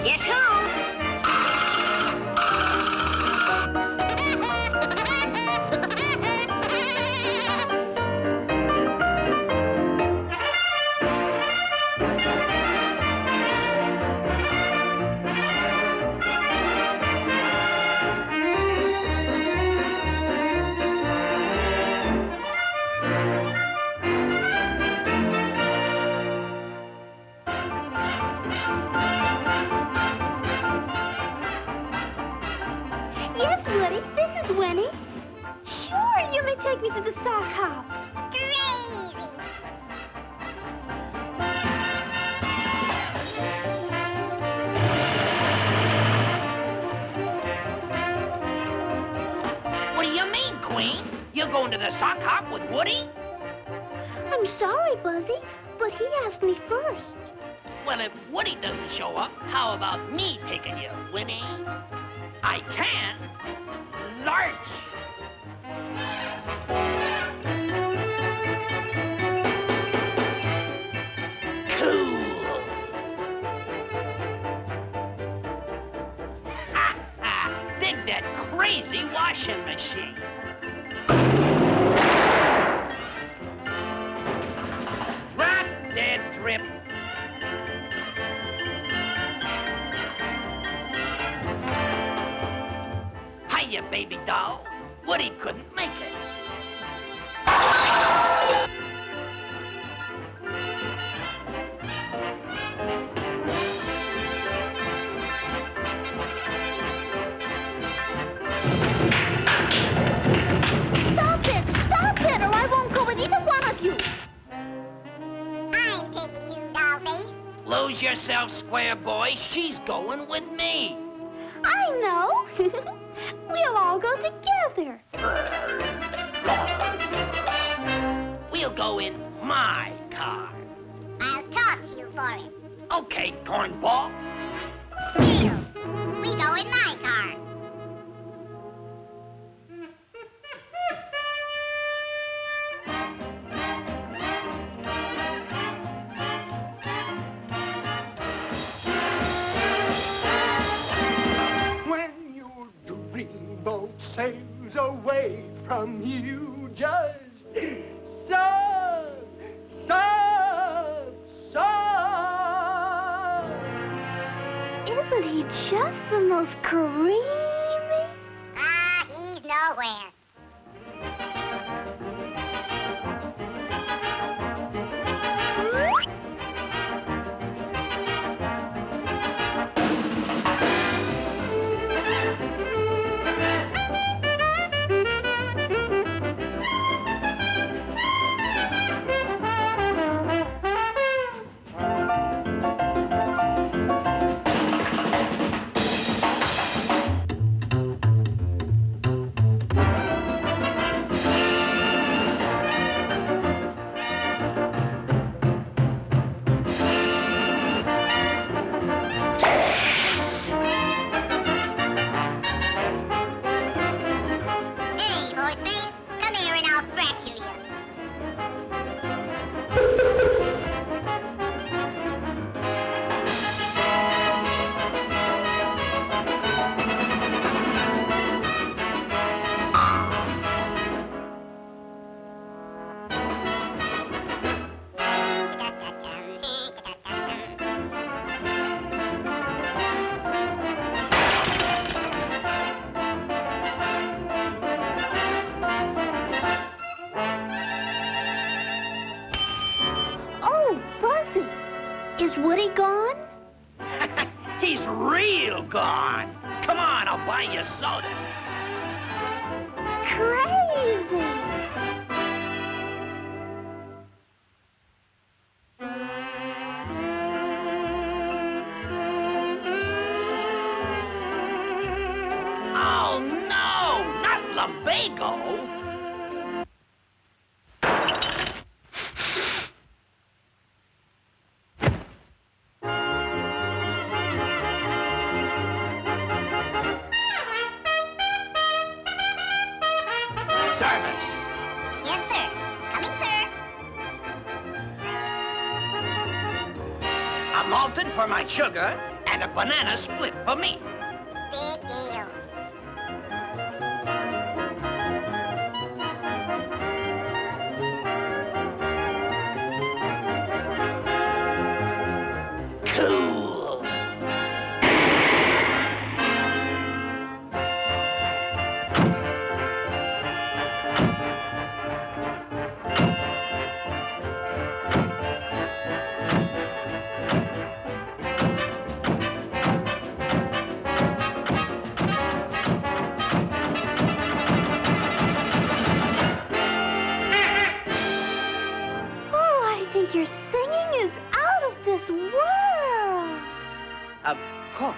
Guess who? Yes, Woody, this is Winnie. Sure, you may take me to the sock hop. Crazy. What do you mean, Queen? You're going to the sock hop with Woody? I'm sorry, Buzzy, but he asked me first. Well, if Woody doesn't show up, how about me taking you, Winnie? I can. Large. Cool. Ha ha! Dig that crazy washing machine. Drop dead drip. Hiya, baby doll. Woody couldn't make it. Stop it, or I won't go with either one of you. I'm taking you, Dollface. Lose yourself, square boy. She's going with me. I know. We'll all go together. We'll go in my car. I'll toss you for it. Okay, cornball. Deal. We go in my car. When your dreamboat sails away from you, just sob, sob, sob. Isn't he just the most creamy? Ah, he's nowhere. Hey, Horseface, come here and I'll fracture you. Oh, Buzzy, is Woody gone? He's real gone. Come on, I'll buy you a soda. Crazy. Oh, no, not lumbago. A malted for my sugar, and a banana split for me. Big deal. Cool. Oh, I think your singing is out of this world. Of course.